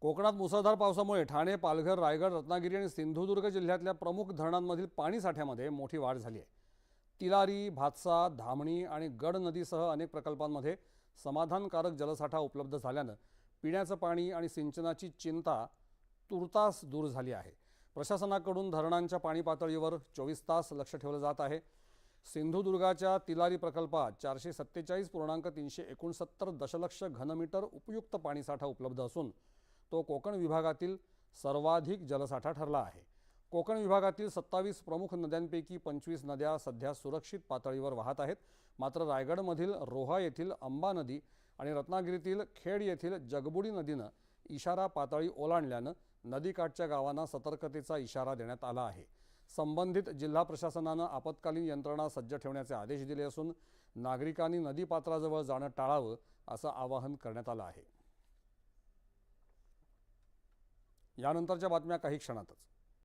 कोकणात मुसळधार पावसामुळे ठाणे, पालघर, रायगड, रत्नागिरी आणि सिंधुदुर्ग जिल्ह्यातल्या प्रमुख धरणांमधील पाणी साठ्यामध्ये मोठी वाढ झाली आहे। तिलारी, भातसा, धामणी आणि गड नदीसह अनेक प्रकल्पांमध्ये समाधानकारक जलसाठा उपलब्ध झाल्यानं पिण्याचं पाणी आणि सिंचनाची चिंता तुर्तास दूर झाली आहे। प्रशासनाकडून धरणांच्या पाणी पातळीवर 24 तास लक्ष ठेवलं जात आहे। सिंधुदुर्गाच्या तिलारी प्रकल्पात 447.369 दशलक्ष घनमीटर उपयुक्त पाणीसाठा उपलब्ध असून तो कोकण विभागातील सर्वाधिक जलसाठा ठरला आहे। कोकण विभागातील 27 प्रमुख नद्यांपैकी 25 नद्या सध्या सुरक्षित पातळीवर वाहत आहेत। मात्र रायगडमधील रोहा येथील अंबा नदी आणि रत्नागिरीतील खेड येथील जगबुडी नदीनं इशारा पातळी ओलांडल्यानं नदीकाठच्या गावांना सतर्कतेचा इशारा देण्यात आला आहे। संबंधित जिल्हा प्रशासनानं आपत्कालीन यंत्रणा सज्ज ठेवण्याचे आदेश दिले असून नागरिकांनी नदीपात्राजवळ जाणं टाळावं असं आवाहन करण्यात आलं आहे। यानंतरच्या बातम्या काही क्षणातच।